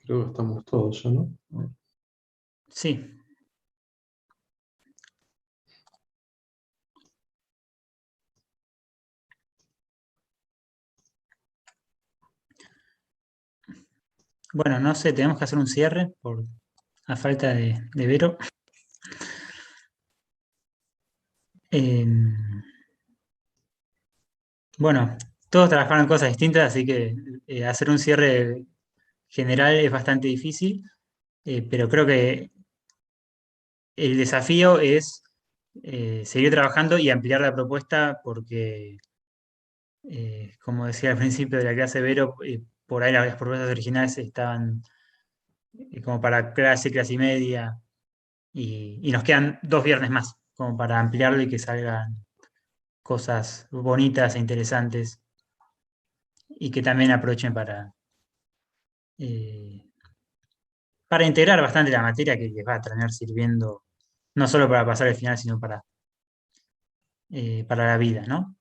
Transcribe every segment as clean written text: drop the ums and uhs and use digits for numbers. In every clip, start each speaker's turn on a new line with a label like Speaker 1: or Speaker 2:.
Speaker 1: Creo que estamos todos ya, ¿no?
Speaker 2: Sí. Bueno, no sé, tenemos que hacer un cierre por la falta de Vero. Bueno, todos trabajaron en cosas distintas, así que hacer un cierre general es bastante difícil, pero creo que el desafío es seguir trabajando y ampliar la propuesta porque, como decía al principio de la clase Vero, por ahí las propuestas originales estaban como para clase y media, y nos quedan 2 viernes más como para ampliarlo y que salgan cosas bonitas e interesantes y que también aprovechen eh, para integrar bastante la materia que les va a terminar sirviendo no solo para pasar el final, sino para la vida, ¿no?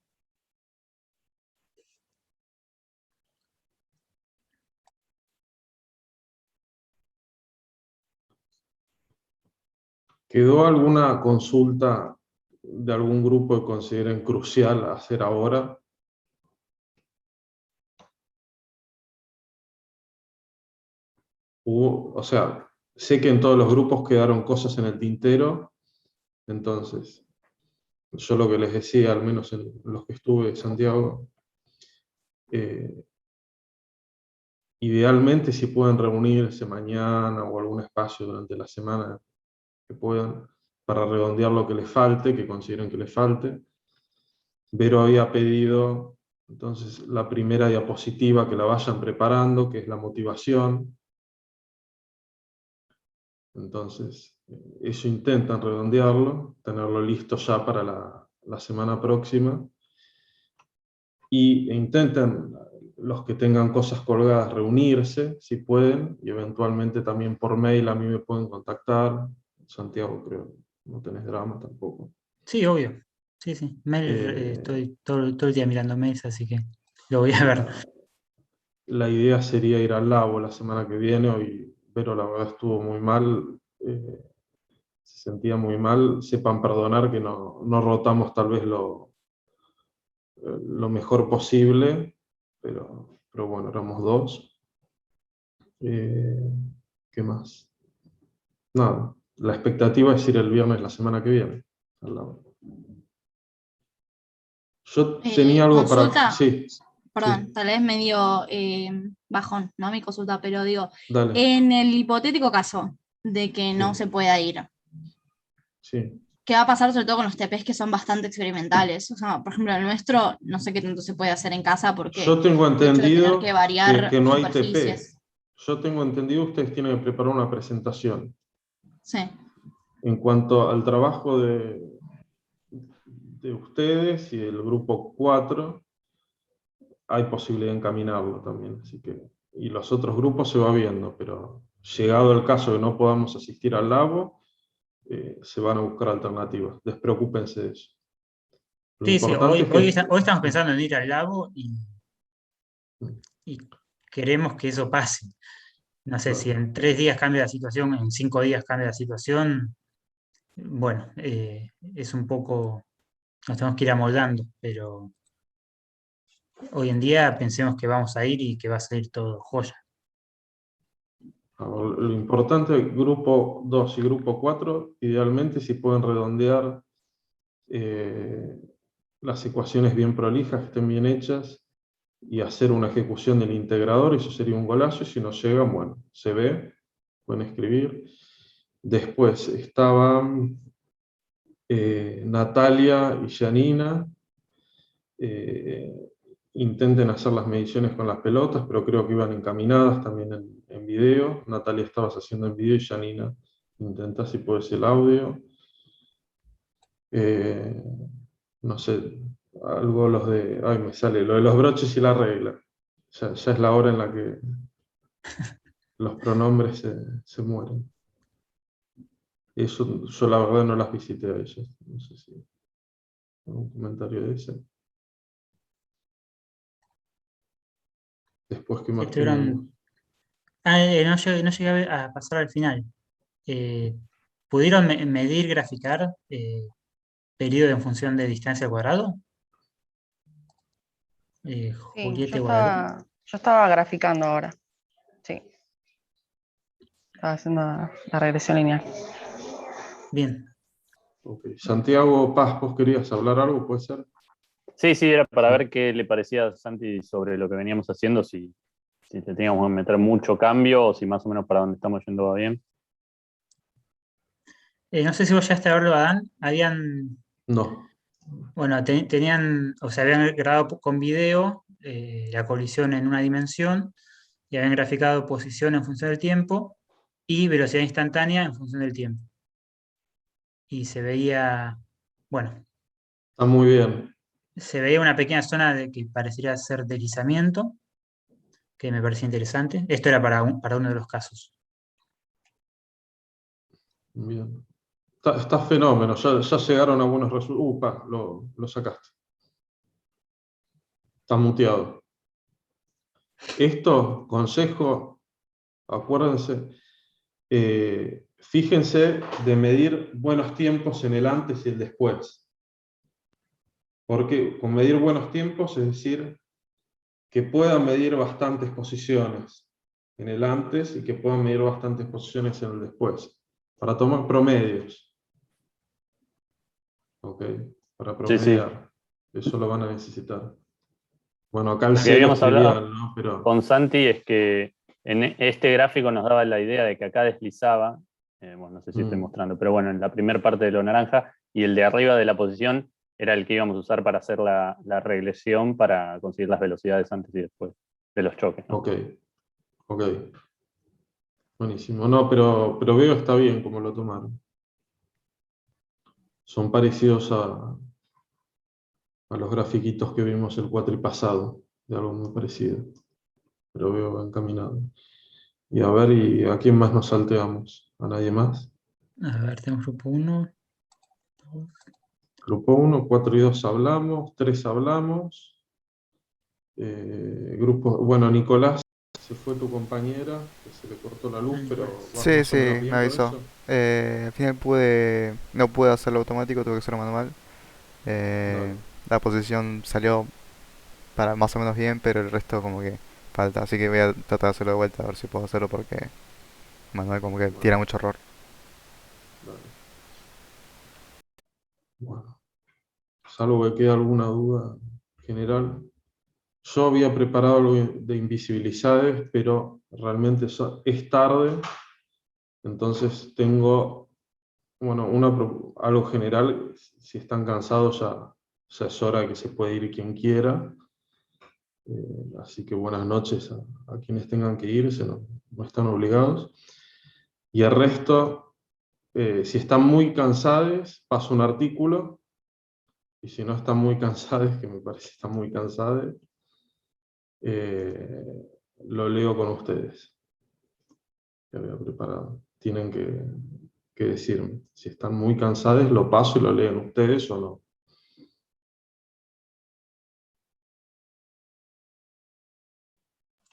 Speaker 1: ¿Quedó alguna consulta de algún grupo que consideren crucial hacer ahora? O sea, sé que en todos los grupos quedaron cosas en el tintero, entonces, yo lo que les decía, al menos en los que estuve, Santiago, eh, idealmente si pueden reunirse mañana o algún espacio durante la semana que puedan, para redondear lo que les falte, que consideren que les falte. Vero había pedido, entonces, la primera diapositiva que la vayan preparando, que es la motivación. Entonces, eso intentan redondearlo, tenerlo listo ya para la semana próxima. E intenten, los que tengan cosas colgadas, reunirse, si pueden, y eventualmente también por mail a mí me pueden contactar. Santiago, creo, no tenés drama tampoco.
Speaker 2: Sí, obvio. Sí, sí. Mail,
Speaker 1: Eh,
Speaker 2: estoy todo el día mirando mails, así que lo voy a ver.
Speaker 1: la idea sería ir al Labo la semana que viene, hoy, pero la verdad estuvo muy mal, se sentía muy mal. Sepan perdonar que no rotamos tal vez lo mejor posible, pero bueno, éramos dos. ¿Qué más? Nada, la expectativa es ir el viernes la semana que viene al Labo. Yo tenía algo para...
Speaker 3: Consulta,
Speaker 1: Sí, sí,
Speaker 3: perdón, tal vez medio bajón, ¿no? Mi consulta, pero digo,
Speaker 1: dale,
Speaker 3: en el hipotético caso de que no
Speaker 1: sí,
Speaker 3: se pueda ir,
Speaker 1: sí.
Speaker 3: ¿qué va a pasar sobre todo con los TPs que son bastante experimentales? O sea, por ejemplo, el nuestro, no sé qué tanto se puede hacer en casa porque
Speaker 1: Yo tengo
Speaker 3: el hecho de tener que
Speaker 1: entendido
Speaker 3: variar
Speaker 1: que no hay TP.
Speaker 3: superficies.
Speaker 1: Yo tengo entendido que ustedes tienen que preparar una presentación.
Speaker 3: Sí.
Speaker 1: En cuanto al trabajo de ustedes y el grupo 4, hay posibilidad de encaminarlo también. Así que, y los otros grupos se va viendo, pero llegado el caso de no podamos asistir al Labo, se van a buscar alternativas. Despreocúpense de eso. Lo
Speaker 2: Sí, sí,
Speaker 1: importante es que...
Speaker 2: hoy estamos pensando en ir al lago y queremos que eso pase. No sé si
Speaker 1: Claro.
Speaker 2: en 3 días cambia la situación, en 5 días cambia la situación. Bueno, es un poco, nos tenemos que ir amoldando, pero hoy en día pensemos que vamos a ir y que va a salir todo joya.
Speaker 1: Lo importante, grupo 2 y grupo 4, idealmente si pueden redondear eh, las ecuaciones bien prolijas, que estén bien hechas, y hacer una ejecución del integrador, eso sería un golazo, y si no llegan, bueno, se ve, pueden escribir. Después estaban Natalia y Janina, eh, intenten hacer las mediciones con las pelotas, pero creo que iban encaminadas también en video. Natalia estabas haciendo en video y Janina intenta si puedes el audio. Eh, no sé, algo los de... Ay, me sale, lo de los broches y la regla. Ya es la hora en la que los pronombres se mueren. Eso yo la verdad no las visité a ellas. No sé si algún comentario de ese. Después, ¿qué
Speaker 2: Sí,
Speaker 1: más teníamos?
Speaker 2: No llegué a pasar al final. Eh, ¿Pudieron medir, graficar periodo en función de distancia al cuadrado?
Speaker 4: Sí,
Speaker 2: Julieta y Guadalupe.
Speaker 4: yo estaba graficando ahora. Sí, estaba haciendo la regresión lineal.
Speaker 2: Bien.
Speaker 1: Ok. Santiago Paz, ¿vos querías hablar algo? ¿Puede ser?
Speaker 5: Sí, sí, era para ver qué le parecía a Santi sobre lo que veníamos haciendo, si le teníamos que meter mucho cambio o si más o menos para donde estamos yendo va bien.
Speaker 2: No sé si vos ya a verlo, Adán.
Speaker 1: No.
Speaker 2: Bueno, tenían, o sea, habían grabado con video la colisión en una dimensión y habían graficado posición en función del tiempo y velocidad instantánea en función del tiempo. Y se veía, bueno,
Speaker 1: Está muy bien.
Speaker 2: se veía una pequeña zona de que parecería ser deslizamiento, que me parecía interesante. Esto era para uno de los casos.
Speaker 1: Bien. Está fenómeno. Ya llegaron a buenos resultados. Lo sacaste. Está muteado. Esto, consejo, acuérdense, fíjense de medir buenos tiempos en el antes y el después. Porque con medir buenos tiempos, es decir, que puedan medir bastantes posiciones en el antes y que puedan medir bastantes posiciones en el después, para tomar promedios. ¿Ok? Para
Speaker 5: Sí, sí.
Speaker 1: promediar. Eso lo van a necesitar. Bueno, acá el
Speaker 5: Lo que
Speaker 1: cielo es
Speaker 5: habíamos hablado
Speaker 1: trivial, ¿no? Pero
Speaker 5: con Santi es que en este gráfico nos daba la idea de que acá deslizaba, bueno, no sé si estoy mostrando, pero bueno, en la primera parte de lo naranja, y el de arriba de la posición era el que íbamos a usar para hacer la regresión para conseguir las velocidades antes y después de los choques, ¿no?
Speaker 1: ok. Buenísimo. No, pero veo está bien como lo tomaron. Son parecidos a los grafiquitos que vimos el cuatripasado, de algo muy parecido. Pero veo encaminado. Y a ver, ¿y a quién más nos salteamos? ¿A nadie más?
Speaker 2: A ver, tenemos grupo 1.
Speaker 1: Grupo 1, 4 y 2 hablamos, 3 hablamos. Bueno, Nicolás, se fue tu compañera, que se le cortó la luz, pero vas
Speaker 6: Sí,
Speaker 1: más o
Speaker 6: sí,
Speaker 1: menos
Speaker 6: me
Speaker 1: bien con
Speaker 6: avisó.
Speaker 1: eso.
Speaker 6: Al final no pude hacerlo automático, tuve que hacerlo manual. Eh,
Speaker 1: Dale,
Speaker 6: la posición salió para más o menos bien, pero el resto como que falta. Así que voy a tratar de hacerlo de vuelta a ver si puedo hacerlo porque manual como que tira
Speaker 1: bueno,
Speaker 6: mucho error.
Speaker 1: dale. Bueno, salvo que quede alguna duda general. Yo había preparado algo de invisibilidades, pero realmente es tarde, entonces tengo, bueno, algo general. Si están cansados ya es hora que se puede ir quien quiera. Así que buenas noches a quienes tengan que irse, no están obligados. Y el resto, si están muy cansados, paso un artículo, y si no están muy cansados, que me parece que están muy cansados, eh, lo leo con ustedes, que había preparado. Tienen que decirme. Si están muy cansados, lo paso y lo leen ustedes o no.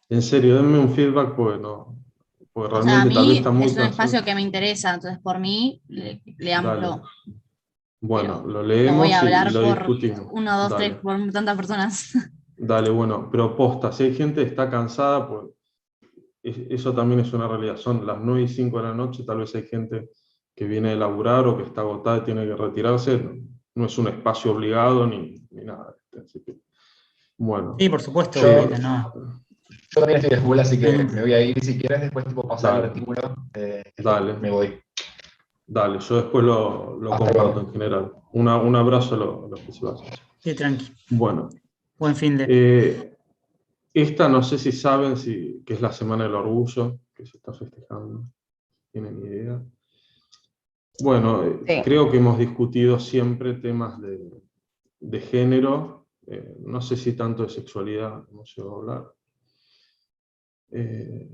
Speaker 1: En serio, denme un feedback, porque porque
Speaker 3: O sea, a
Speaker 1: realmente tal vez
Speaker 3: mí
Speaker 1: están muy
Speaker 3: es un
Speaker 1: cansados.
Speaker 3: espacio que me interesa, entonces por mí,
Speaker 1: Dale.
Speaker 3: leámoslo.
Speaker 1: Bueno,
Speaker 3: Pero
Speaker 1: lo
Speaker 3: no voy a
Speaker 1: leemos y
Speaker 3: hablar
Speaker 1: lo
Speaker 3: por
Speaker 1: discutimos.
Speaker 3: uno, dos, tres,
Speaker 1: Dale.
Speaker 3: por tantas personas.
Speaker 1: Dale, bueno, pero posta, si hay gente que está cansada, pues eso también es una realidad. Son las 9:05 de la noche, tal vez hay gente que viene de laburar o que está agotada y tiene que retirarse. No es un espacio obligado ni nada. Así que, bueno,
Speaker 2: Sí, por supuesto,
Speaker 7: Yo,
Speaker 2: Julieta, no.
Speaker 7: yo también estoy de full, así
Speaker 2: No hay
Speaker 7: que
Speaker 2: ningún
Speaker 7: me
Speaker 2: problema.
Speaker 7: voy a ir. Si quieres, después tipo pasar el
Speaker 1: dale,
Speaker 7: artículo, me
Speaker 1: dale,
Speaker 7: voy.
Speaker 1: dale. Yo después lo
Speaker 7: Hasta
Speaker 1: comparto
Speaker 7: luego.
Speaker 1: en general. Un abrazo a los que se vayan.
Speaker 2: Sí, tranqui.
Speaker 1: Bueno,
Speaker 2: Buen fin de.
Speaker 1: esta no sé si saben que es la Semana del Orgullo, que se está festejando. ¿Tienen idea? Bueno,
Speaker 4: Sí.
Speaker 1: creo que hemos discutido siempre temas de género, no sé si tanto de sexualidad hemos llegado a hablar. Eh,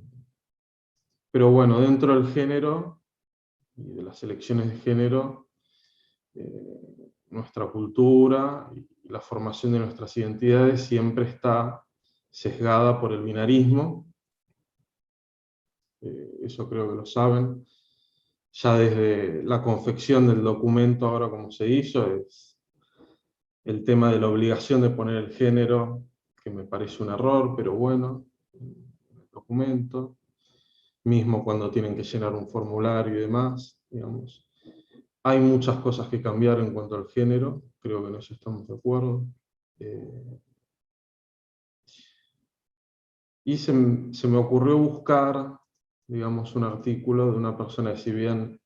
Speaker 1: pero bueno, dentro del género y de las elecciones de género, nuestra cultura y la formación de nuestras identidades siempre está sesgada por el binarismo. eso creo que lo saben. Ya desde la confección del documento, ahora como se hizo, es el tema de la obligación de poner el género, que me parece un error, pero bueno, en el documento, mismo cuando tienen que llenar un formulario y demás, digamos. Hay muchas cosas que cambiar en cuanto al género, creo que en eso estamos de acuerdo. Y se me ocurrió buscar, digamos, un artículo de una persona que, si bien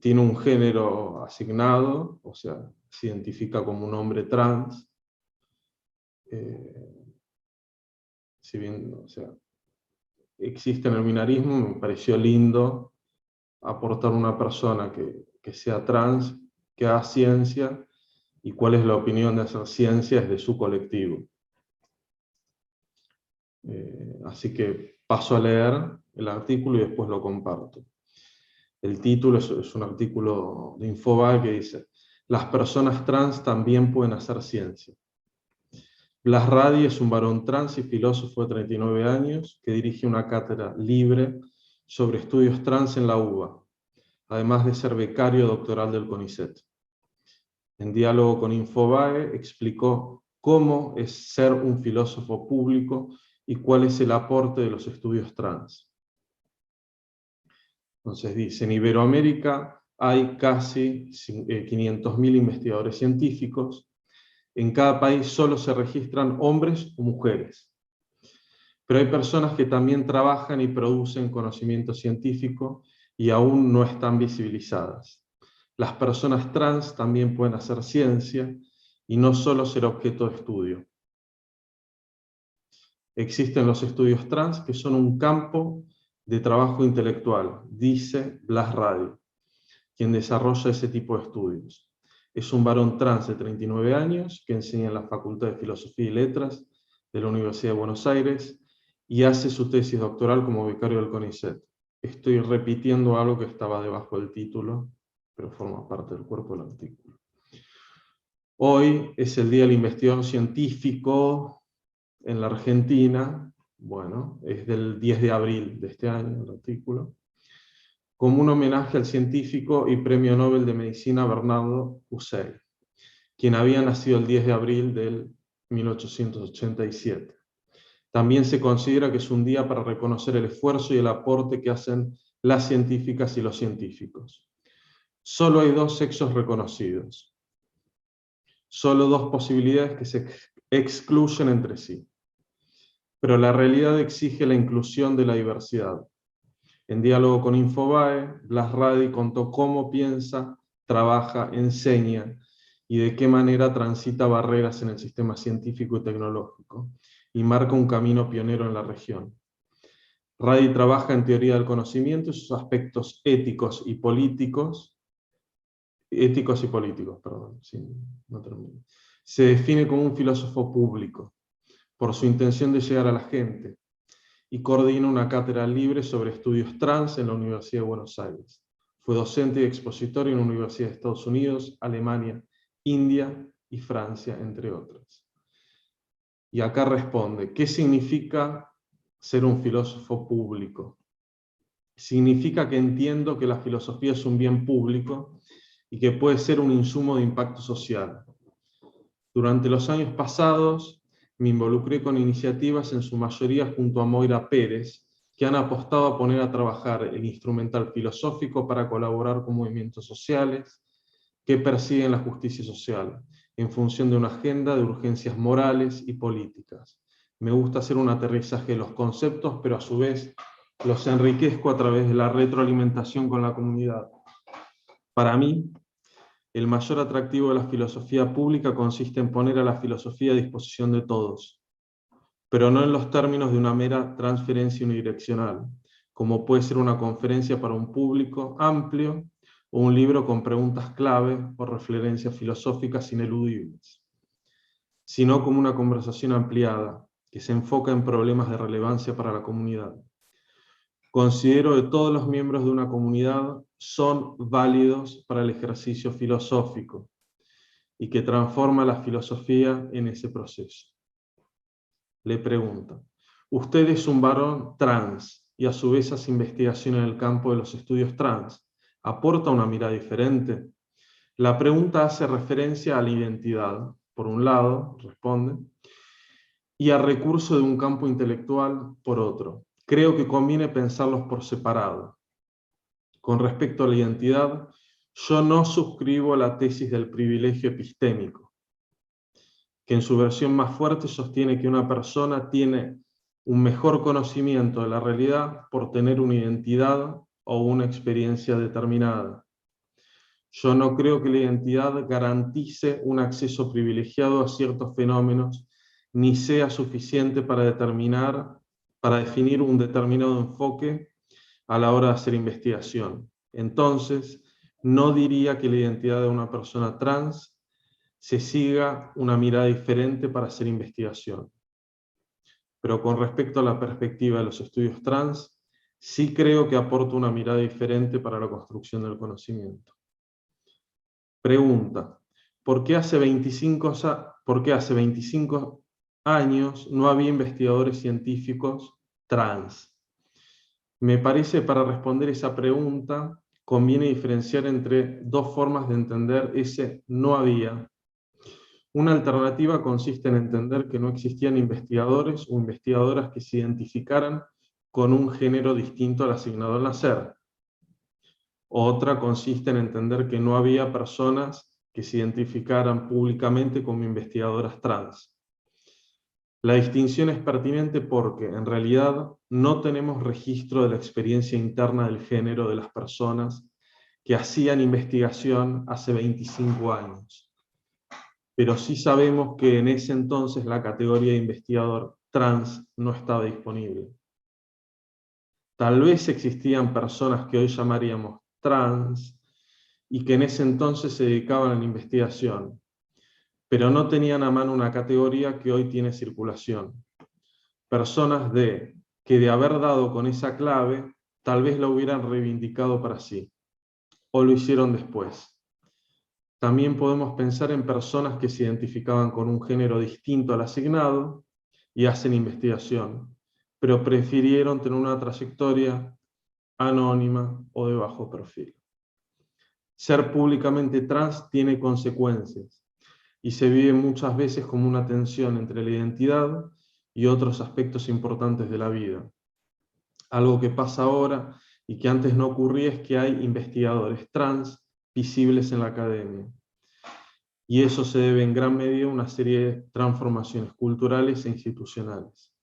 Speaker 1: tiene un género asignado, o sea, se identifica como un hombre trans, si bien, o sea, existe en el binarismo, me pareció lindo aportar una persona que sea trans, que haga ciencia, y cuál es la opinión de hacer ciencia desde su colectivo. Así que paso a leer el artículo y después lo comparto. El título es un artículo de Infobae que dice: las personas trans también pueden hacer ciencia. Blas Radi es un varón trans y filósofo de 39 años que dirige una cátedra libre sobre estudios trans en la UBA, además de ser becario doctoral del CONICET. En diálogo con Infobae explicó cómo es ser un filósofo público y cuál es el aporte de los estudios trans. Entonces dice: en Iberoamérica hay casi 500.000 investigadores científicos. En cada país solo se registran hombres o mujeres. Pero hay personas que también trabajan y producen conocimiento científico y aún no están visibilizadas. Las personas trans también pueden hacer ciencia y no solo ser objeto de estudio. Existen los estudios trans que son un campo de trabajo intelectual, dice Blas Radi, quien desarrolla ese tipo de estudios. Es un varón trans de 39 años que enseña en la Facultad de Filosofía y Letras de la Universidad de Buenos Aires y hace su tesis doctoral como becario del CONICET. Estoy repitiendo algo que estaba debajo del título, pero forma parte del cuerpo del artículo. Hoy es el Día del Investigador Científico en la Argentina. Bueno, es del 10 de abril de este año el artículo, como un homenaje al científico y premio Nobel de Medicina Bernardo Hussein, quien había nacido el 10 de abril del 1887. También se considera que es un día para reconocer el esfuerzo y el aporte que hacen las científicas y los científicos. Solo hay dos sexos reconocidos. Solo dos posibilidades que se excluyen entre sí. Pero la realidad exige la inclusión de la diversidad. En diálogo con Infobae, Blas Radi contó cómo piensa, trabaja, enseña y de qué manera transita barreras en el sistema científico y tecnológico, y marca un camino pionero en la región. Radi trabaja en teoría del conocimiento y sus aspectos éticos y políticos, se define como un filósofo público, por su intención de llegar a la gente, y coordina una cátedra libre sobre estudios trans en la Universidad de Buenos Aires. Fue docente y expositor en universidades de Estados Unidos, Alemania, India y Francia, entre otras. Y acá responde: ¿qué significa ser un filósofo público? Significa que entiendo que la filosofía es un bien público y que puede ser un insumo de impacto social. Durante los años pasados me involucré con iniciativas en su mayoría junto a Moira Pérez, que han apostado a poner a trabajar el instrumental filosófico para colaborar con movimientos sociales que persiguen la justicia social, en función de una agenda de urgencias morales y políticas. Me gusta hacer un aterrizaje de los conceptos, pero a su vez los enriquezco a través de la retroalimentación con la comunidad. Para mí, el mayor atractivo de la filosofía pública consiste en poner a la filosofía a disposición de todos, pero no en los términos de una mera transferencia unidireccional, como puede ser una conferencia para un público amplio o un libro con preguntas clave o referencias filosóficas ineludibles, sino como una conversación ampliada que se enfoca en problemas de relevancia para la comunidad. Considero que todos los miembros de una comunidad son válidos para el ejercicio filosófico y que transforma la filosofía en ese proceso. Le pregunto: usted es un varón trans, y a su vez hace investigación en el campo de los estudios trans, ¿aporta una mirada diferente? La pregunta hace referencia a la identidad, por un lado, responde, y al recurso de un campo intelectual, por otro. Creo que conviene pensarlos por separado. Con respecto a la identidad, yo no suscribo la tesis del privilegio epistémico, que en su versión más fuerte sostiene que una persona tiene un mejor conocimiento de la realidad por tener una identidad o una experiencia determinada. Yo no creo que la identidad garantice un acceso privilegiado a ciertos fenómenos, ni sea suficiente para definir un determinado enfoque a la hora de hacer investigación. Entonces, no diría que la identidad de una persona trans se siga una mirada diferente para hacer investigación. Pero con respecto a la perspectiva de los estudios trans, sí creo que aporta una mirada diferente para la construcción del conocimiento. Pregunta: ¿por qué hace 25 años no había investigadores científicos trans? Me parece, para responder esa pregunta, conviene diferenciar entre dos formas de entender ese no había. Una alternativa consiste en entender que no existían investigadores o investigadoras que se identificaran con un género distinto al asignado al nacer. Otra consiste en entender que no había personas que se identificaran públicamente como investigadoras trans. La distinción es pertinente porque, en realidad, no tenemos registro de la experiencia interna del género de las personas que hacían investigación hace 25 años. Pero sí sabemos que en ese entonces la categoría de investigador trans no estaba disponible. Tal vez existían personas que hoy llamaríamos trans y que en ese entonces se dedicaban a la investigación, pero no tenían a mano una categoría que hoy tiene circulación. Personas que de haber dado con esa clave, tal vez la hubieran reivindicado para sí, o lo hicieron después. También podemos pensar en personas que se identificaban con un género distinto al asignado y hacen investigación, pero prefirieron tener una trayectoria anónima o de bajo perfil. Ser públicamente trans tiene consecuencias y se vive muchas veces como una tensión entre la identidad y otros aspectos importantes de la vida. Algo que pasa ahora y que antes no ocurría es que hay investigadores trans visibles en la academia. Y eso se debe en gran medida a una serie de transformaciones culturales e institucionales.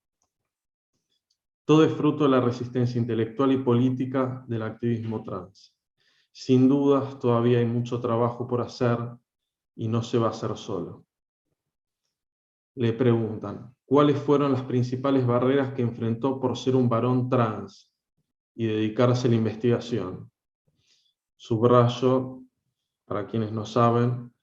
Speaker 1: Todo es fruto de la resistencia intelectual y política del activismo trans. Sin dudas, todavía hay mucho trabajo por hacer y no se va a hacer solo. Le preguntan, ¿cuáles fueron las principales barreras que enfrentó por ser un varón trans y dedicarse a la investigación? Subrayo, para quienes no saben,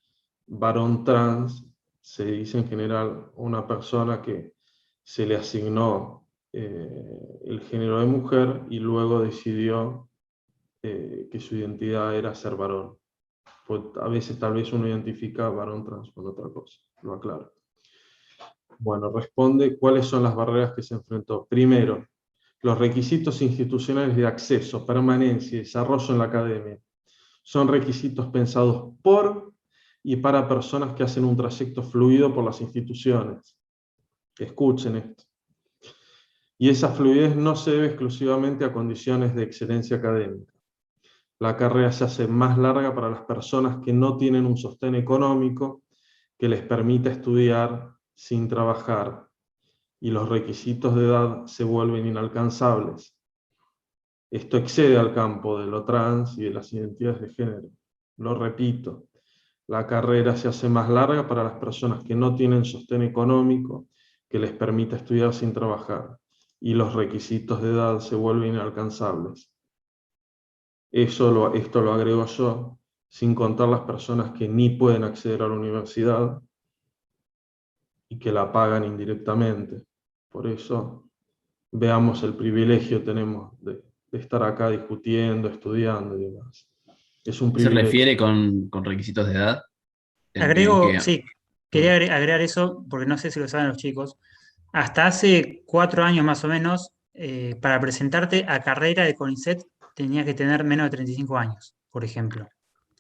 Speaker 1: varón trans se dice en general a una persona que se le asignó el género de mujer y luego decidió que su identidad era ser varón. Pues a veces tal vez uno identifica varón trans con otra cosa, lo aclaro. Bueno, responde cuáles son las barreras que se enfrentó. Primero, los requisitos institucionales de acceso, permanencia y desarrollo en la academia. Son requisitos pensados por y para personas que hacen un trayecto fluido por las instituciones. Escuchen esto. Y esa fluidez no se debe exclusivamente a condiciones de excelencia académica. La carrera se hace más larga para las personas que no tienen un sostén económico que les permita estudiar sin trabajar, y los requisitos de edad se vuelven inalcanzables. Esto excede al campo de lo trans y de las identidades de género. Lo repito, la carrera se hace más larga para las personas que no tienen sostén económico que les permita estudiar sin trabajar, y los requisitos de edad se vuelven inalcanzables. Esto lo agrego yo, sin contar las personas que ni pueden acceder a la universidad y que la pagan indirectamente. Por eso, veamos el privilegio que tenemos de estar acá discutiendo, estudiando y demás. Es un
Speaker 8: ¿Se
Speaker 1: privilegio.
Speaker 8: refiere con requisitos de edad?
Speaker 2: Agrego, sí, quería agregar eso, porque no sé si lo saben los chicos. Hasta hace 4 años más o menos, para presentarte a carrera de CONICET tenías que tener menos de 35 años, por ejemplo.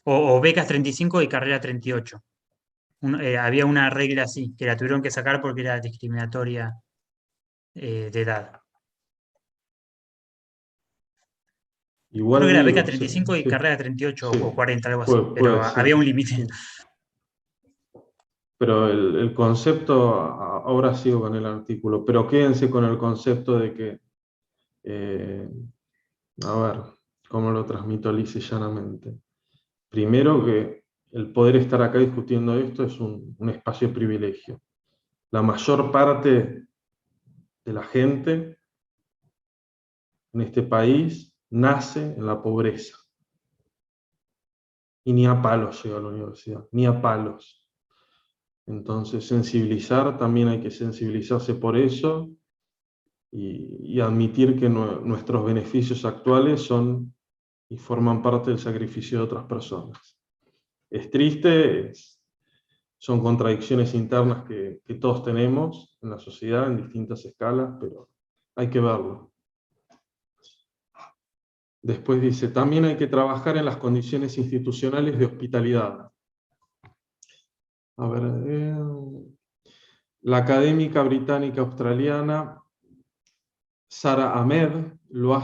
Speaker 2: O becas 35 y carrera 38. Había una regla así, que la tuvieron que sacar porque era discriminatoria de edad.
Speaker 1: Igual
Speaker 2: Creo que era beca
Speaker 1: digo,
Speaker 2: 35 y
Speaker 1: sí,
Speaker 2: carrera 38
Speaker 1: sí,
Speaker 2: o 40, algo así,
Speaker 1: puede
Speaker 2: pero
Speaker 1: ser.
Speaker 2: había un límite.
Speaker 1: Sí. Pero el concepto, ahora sigo con el artículo, pero quédense con el concepto de que, a ver, ¿cómo lo transmito lisa y llanamente? Primero que el poder estar acá discutiendo esto es un espacio de privilegio. La mayor parte de la gente en este país nace en la pobreza. Y ni a palos llega a la universidad, ni a palos. Entonces, sensibilizar, también hay que sensibilizarse por eso y admitir que nuestros beneficios actuales son y forman parte del sacrificio de otras personas. Es triste, son contradicciones internas que todos tenemos en la sociedad en distintas escalas, pero hay que verlo. Después dice, también hay que trabajar en las condiciones institucionales de hospitalidad. A ver, la académica británica australiana Sara Ahmed lo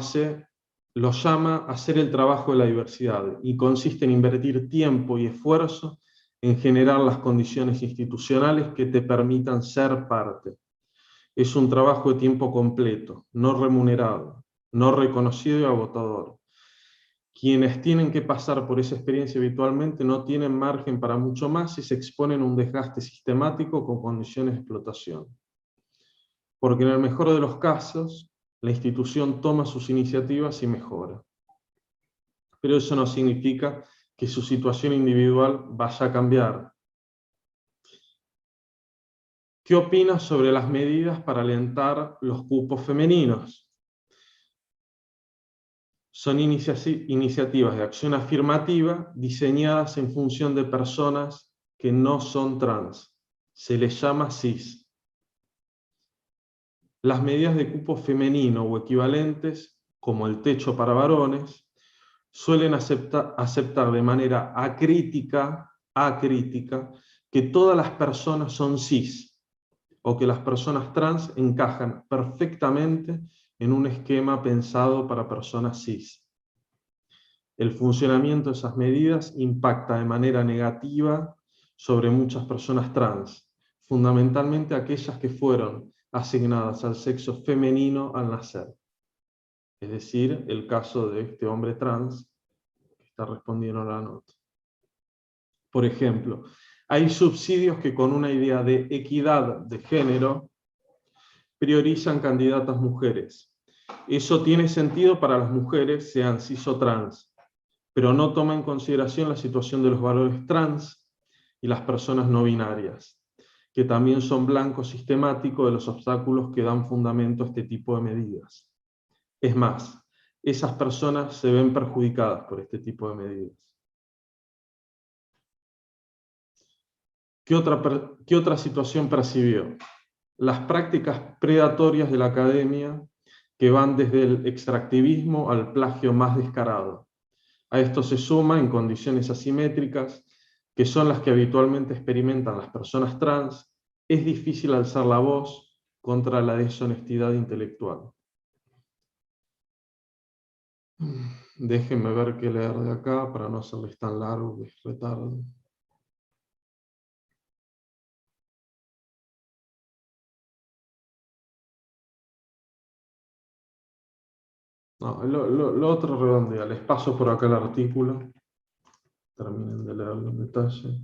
Speaker 1: llama hacer el trabajo de la diversidad y consiste en invertir tiempo y esfuerzo en generar las condiciones institucionales que te permitan ser parte. Es un trabajo de tiempo completo, no remunerado, no reconocido y agotador. Quienes tienen que pasar por esa experiencia habitualmente no tienen margen para mucho más y se exponen a un desgaste sistemático con condiciones de explotación. Porque en el mejor de los casos, la institución toma sus iniciativas y mejora. Pero eso no significa que su situación individual vaya a cambiar. ¿Qué opinas sobre las medidas para alentar los cupos femeninos? Son iniciativas de acción afirmativa diseñadas en función de personas que no son trans. Se les llama cis. Las medidas de cupo femenino o equivalentes, como el techo para varones, suelen aceptar de manera acrítica que todas las personas son cis o que las personas trans encajan perfectamente en un esquema pensado para personas cis. El funcionamiento de esas medidas impacta de manera negativa sobre muchas personas trans, fundamentalmente aquellas que fueron asignadas al sexo femenino al nacer. Es decir, el caso de este hombre trans que está respondiendo a la nota. Por ejemplo, hay subsidios que con una idea de equidad de género priorizan candidatas mujeres. Eso tiene sentido para las mujeres, sean cis o trans, pero no toma en consideración la situación de los varones trans y las personas no binarias, que también son blancos sistemáticos de los obstáculos que dan fundamento a este tipo de medidas. Es más, esas personas se ven perjudicadas por este tipo de medidas. ¿Qué otra situación percibió? Las prácticas predatorias de la academia que van desde el extractivismo al plagio más descarado. A esto se suma, en condiciones asimétricas, que son las que habitualmente experimentan las personas trans, es difícil alzar la voz contra la deshonestidad intelectual. Déjenme ver qué leer de acá para no hacerles tan largo que retardo. No, lo otro redondea, les paso por acá el artículo. Terminen de leerlo en detalle.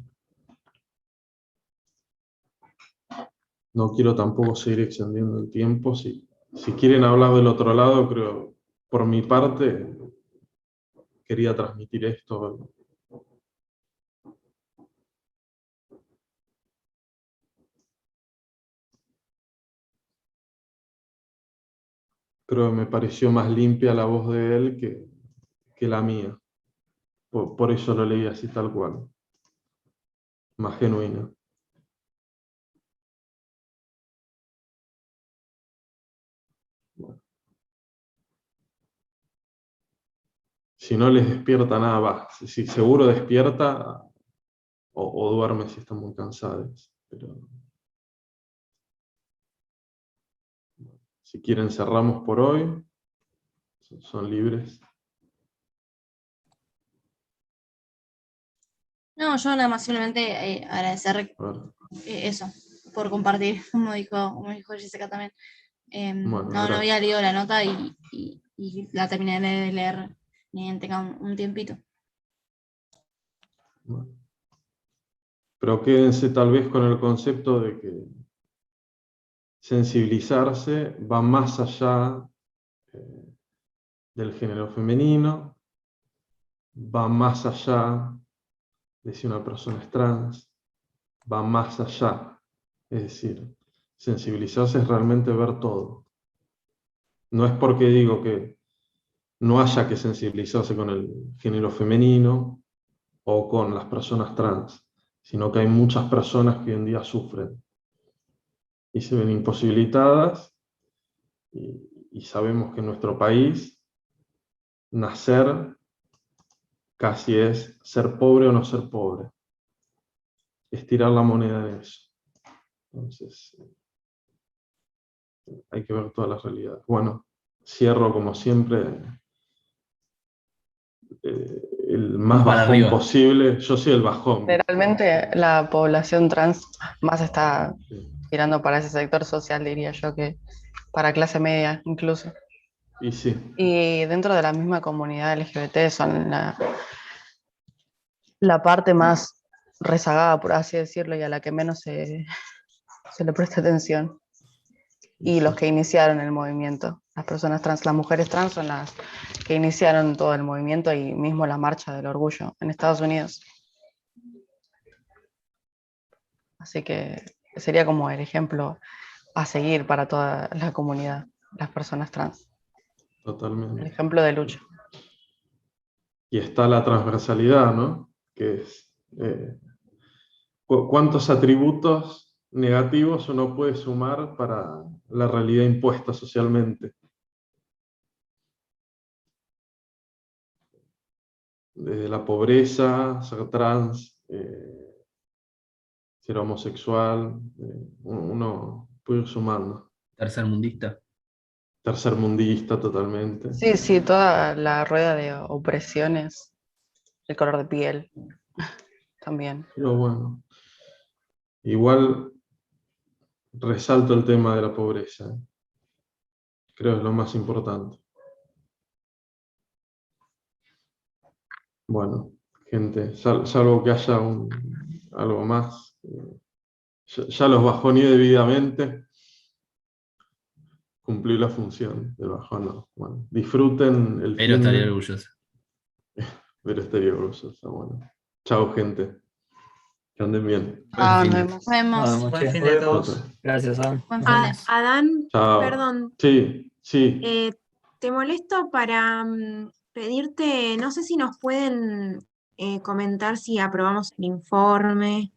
Speaker 1: No quiero tampoco seguir extendiendo el tiempo. Si quieren hablar del otro lado, creo, por mi parte, quería transmitir esto. Creo que me pareció más limpia la voz de él que la mía. Por eso lo leí así tal cual. Más genuina. Bueno. Si no les despierta nada, va. Si seguro despierta o duerme si están muy cansados. Pero si quieren cerramos por hoy. Son libres.
Speaker 3: No, yo nada más simplemente agradecer
Speaker 1: A ver,
Speaker 3: eso, por compartir, como dijo Jessica también.
Speaker 1: Bueno,
Speaker 3: No
Speaker 1: gracias.
Speaker 3: había leído la nota y la terminé de leer ni bien tenga un tiempito.
Speaker 1: Bueno. Pero quédense tal vez con el concepto de que sensibilizarse va más allá del género femenino, va más allá de si una persona es trans, va más allá. Es decir, sensibilizarse es realmente ver todo. No es porque digo que no haya que sensibilizarse con el género femenino o con las personas trans, sino que hay muchas personas que hoy en día sufren y se ven imposibilitadas y sabemos que en nuestro país nacer casi es ser pobre o no ser pobre, estirar la moneda en eso. Entonces, hay que ver todas las realidades. Bueno, cierro como siempre el más
Speaker 8: Para
Speaker 1: bajón
Speaker 8: arriba.
Speaker 1: posible. Yo soy el bajón.
Speaker 4: Generalmente la población trans más está
Speaker 1: Sí.
Speaker 4: tirando para ese sector social, diría yo, que para clase media incluso.
Speaker 1: Y sí,
Speaker 4: Y dentro de la misma comunidad LGBT son la parte más rezagada, por así decirlo, y a la que menos se le presta atención. Y los que iniciaron el movimiento. Las personas trans, las mujeres trans son las que iniciaron todo el movimiento y mismo la marcha del orgullo en Estados Unidos. Así que sería como el ejemplo a seguir para toda la comunidad, las personas trans. El
Speaker 1: totalmente.
Speaker 4: ejemplo de lucha.
Speaker 1: Y está la transversalidad, ¿no? Que es cuántos atributos negativos uno puede sumar para la realidad impuesta socialmente. Desde la pobreza, ser trans, ser homosexual, uno puede ir sumando.
Speaker 8: Tercermundista.
Speaker 1: Tercermundista totalmente.
Speaker 4: Sí, sí, toda la rueda de opresiones, el color de piel también.
Speaker 1: Pero bueno, igual resalto el tema de la pobreza. Creo que es lo más importante. Bueno, gente, salvo que haya algo más, ya los bajoné debidamente, cumplí la función del bajón. No. Bueno, disfruten el
Speaker 8: Pero
Speaker 1: fin
Speaker 8: estaría
Speaker 1: de,
Speaker 8: orgulloso.
Speaker 1: pero estaría orgulloso. Bueno. Chao, gente. Que anden bien.
Speaker 4: Ah,
Speaker 8: Buen fin
Speaker 4: nos
Speaker 8: de-
Speaker 4: vemos.
Speaker 3: Nos vemos.
Speaker 2: Buen fin de todos.
Speaker 9: Gracias, Adam.
Speaker 3: Buen fin de-
Speaker 10: Adán,
Speaker 1: Chao.
Speaker 10: perdón,
Speaker 1: Sí.
Speaker 10: te molesto para pedirte, no sé si nos pueden comentar si aprobamos el informe.